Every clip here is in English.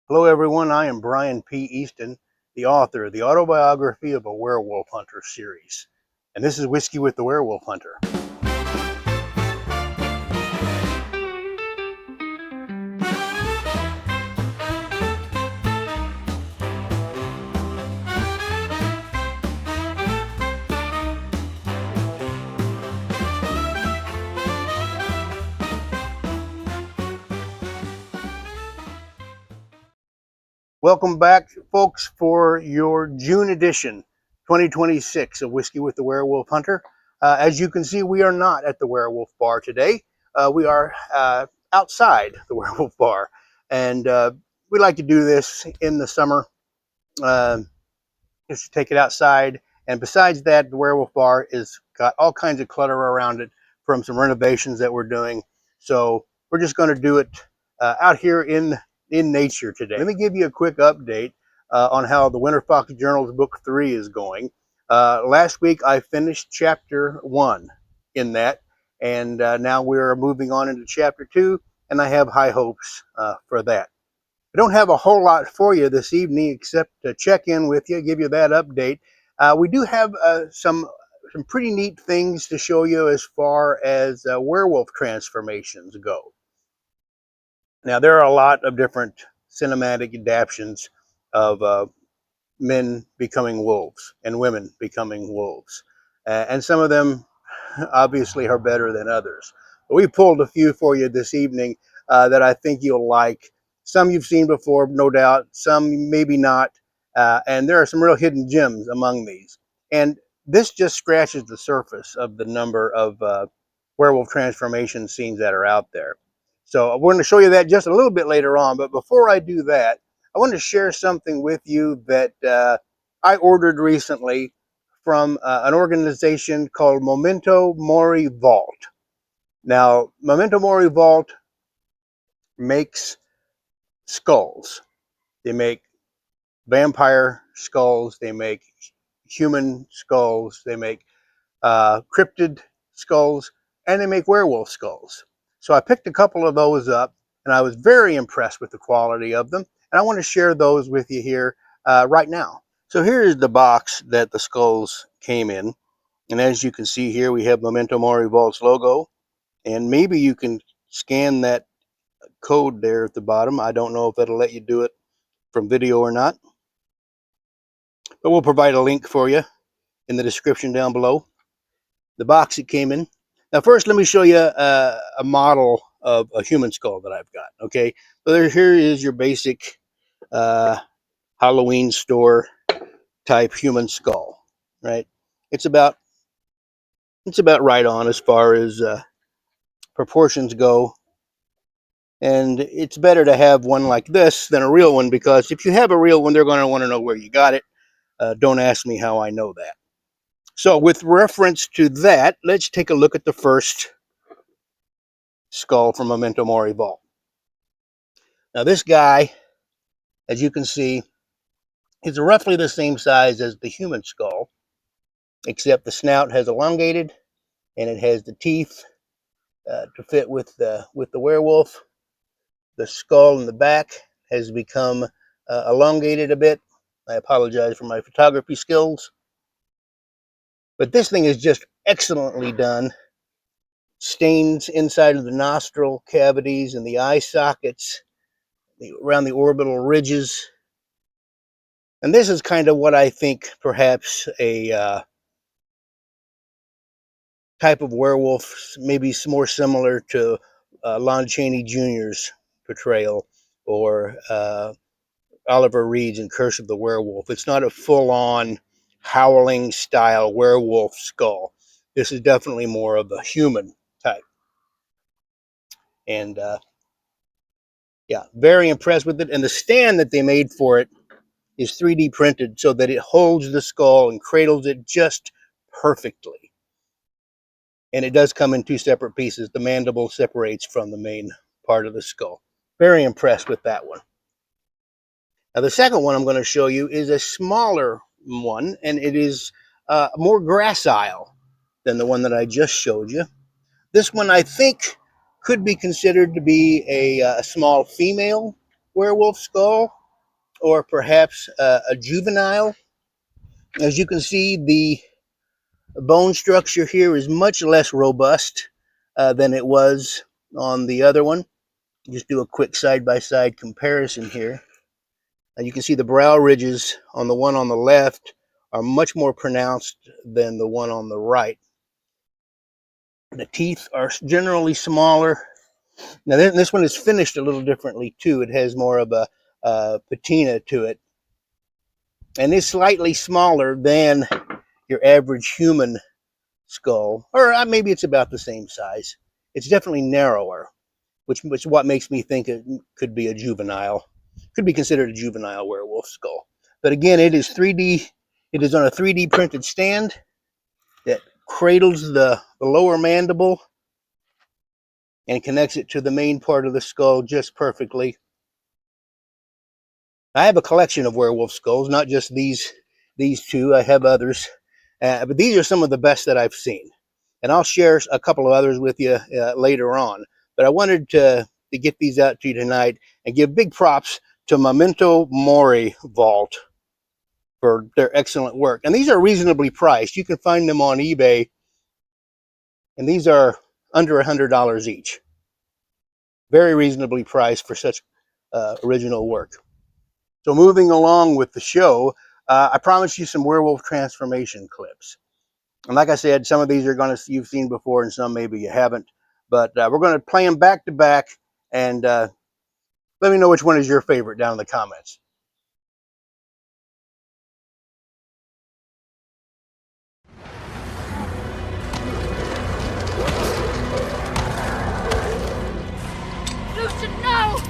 Hello everyone, I am Brian P. Easton, the author of the Autobiography of a Werewolf Hunter series. And this is Whiskey with the Werewolf Hunter. Welcome back, folks, for your June edition, 2026 of Whiskey with the Werewolf Hunter. As you can see, we are not at the Werewolf Bar today. We are outside the Werewolf Bar. And we like to do this in the summer, just to take it outside. And besides that, the Werewolf Bar is got all kinds of clutter around it from some renovations that we're doing. So we're just going to do it out here in nature today. Let me give you a quick update on how the Winter Fox Journals Book 3 is going. Last week I finished Chapter 1 in that, and now we're moving on into Chapter 2, and I have high hopes for that. I don't have a whole lot for you this evening except to check in with you, give you that update. We do have some pretty neat things to show you as far as werewolf transformations go. Now, there are a lot of different cinematic adaptations of men becoming wolves and women becoming wolves. And some of them obviously are better than others. But we pulled a few for you this evening that I think you'll like. Some you've seen before, no doubt. Some maybe not. And there are some real hidden gems among these. And this just scratches the surface of the number of werewolf transformation scenes that are out there. So we're going to show you that just a little bit later on. But before I do that, I want to share something with you that I ordered recently from an organization called Memento Mori Vault. Now, Memento Mori Vault makes skulls. They make vampire skulls. They make human skulls. They make cryptid skulls. And they make werewolf skulls. So I picked a couple of those up, and I was very impressed with the quality of them. And I want to share those with you here right now. So here is the box that the skulls came in. And as you can see here, we have Memento Mori Vault's logo. And maybe you can scan that code there at the bottom. I don't know if it'll let you do it from video or not. But we'll provide a link for you in the description down below. The box it came in. Now first, let me show you a model of a human skull that I've got. Okay, so here is your basic Halloween store type human skull, right? It's about right on as far as proportions go. And it's better to have one like this than a real one, because if you have a real one, they're going to want to know where you got it. Don't ask me how I know that. So with reference to that, let's take a look at the first skull from Memento Mori Vault. Now this guy, as you can see, is roughly the same size as the human skull, except the snout has elongated and it has the teeth to fit with the werewolf. The skull in the back has become elongated a bit. I apologize for my photography skills. But this thing is just excellently done. Stains inside of the nostril cavities and the eye sockets, around the orbital ridges. And this is kind of what I think perhaps a type of werewolf, maybe more similar to Lon Chaney Jr.'s portrayal, or Oliver Reed's in Curse of the Werewolf. It's not a full-on howling style werewolf skull. This is definitely more of a human type. And yeah, very impressed with it. And the stand that they made for it is 3D printed so that it holds the skull and cradles it just perfectly. And it does come in two separate pieces. The mandible separates from the main part of the skull. Very impressed with that one. Now the second one I'm going to show you is a smaller one, and it is more gracile than the one that I just showed you. This one I think could be considered to be a small female werewolf skull, or perhaps a juvenile. As you can see, the bone structure here is much less robust than it was on the other one. Just do a quick side-by-side comparison here. You can see the brow ridges on the one on the left are much more pronounced than the one on the right. The teeth are generally smaller. Now this one is finished a little differently too. It has more of a patina to it, and is slightly smaller than your average human skull, or maybe it's about the same size. It's definitely narrower, which is what makes me think it could be a juvenile, could be considered a juvenile werewolf skull. But again, it is 3D. It is on a 3D printed stand that cradles the lower mandible and connects it to the main part of the skull just perfectly. I have a collection of werewolf skulls, not just these two. I have others, but these are some of the best that I've seen. And I'll share a couple of others with you later on. But I wanted to get these out to you tonight and give big props to Memento Mori Vault for their excellent work. And these are reasonably priced. You can find them on eBay, and these are under $100 each. Very reasonably priced for such original work. So moving along with the show, I promised you some werewolf transformation clips. And like I said, some of these you've seen before, and some maybe you haven't. But we're going to play them back to back, and let me know which one is your favorite down in the comments. Lucian, no!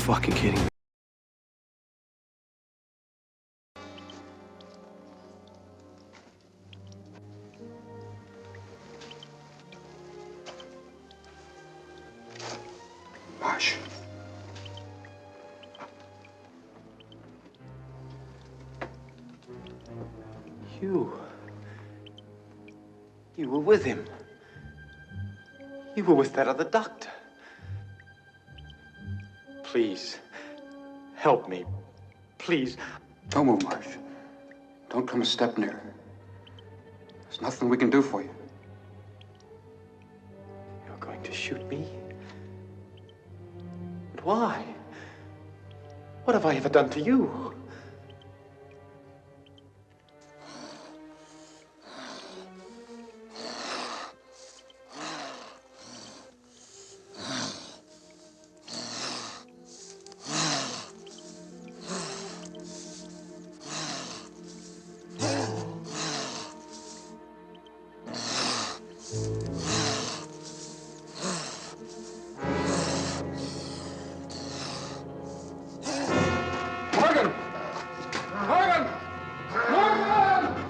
Fucking kidding me. Hush. Hugh. You were with him. You were with that other doctor. Please, help me. Please. Don't move, Marsh. Don't come a step nearer. There's nothing we can do for you. You're going to shoot me? But why? What have I ever done to you? Morgan! Morgan! Morgan!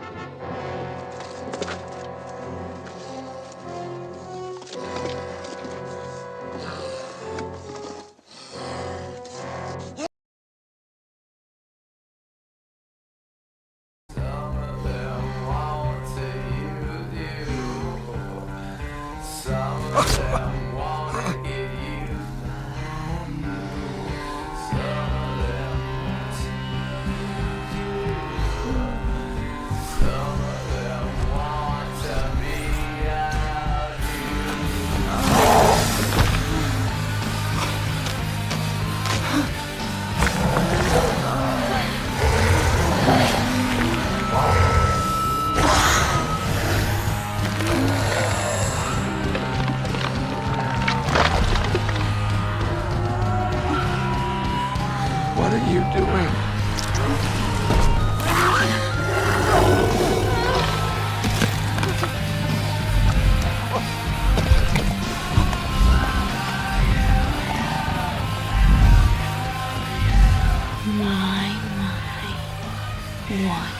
What are you doing? My, what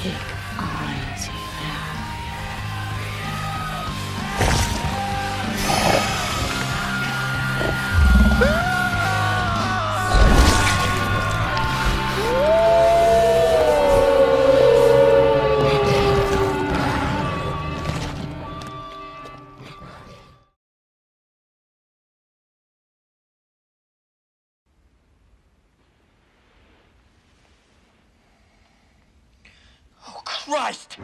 big eyes you have. Christ!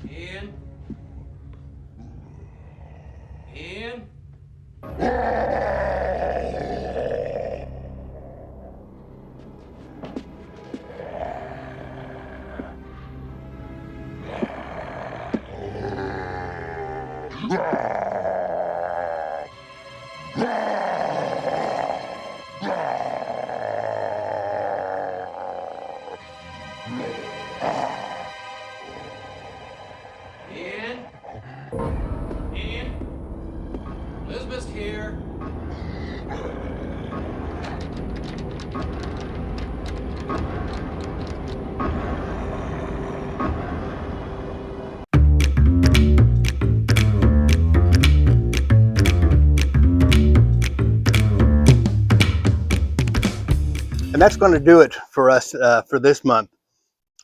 Ian? Ian? Ian? Ian? Elizabeth's here. And that's going to do it for us for this month.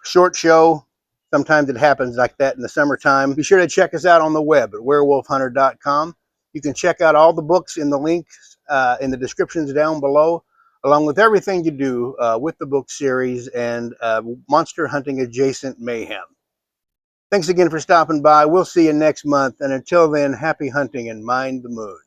Short show. Sometimes it happens like that in the summertime. Be sure to check us out on the web at werewolfhunter.com. You can check out all the books in the links in the descriptions down below, along with everything you do with the book series and monster hunting adjacent mayhem. Thanks again for stopping by. We'll see you next month. And until then, happy hunting and mind the moon.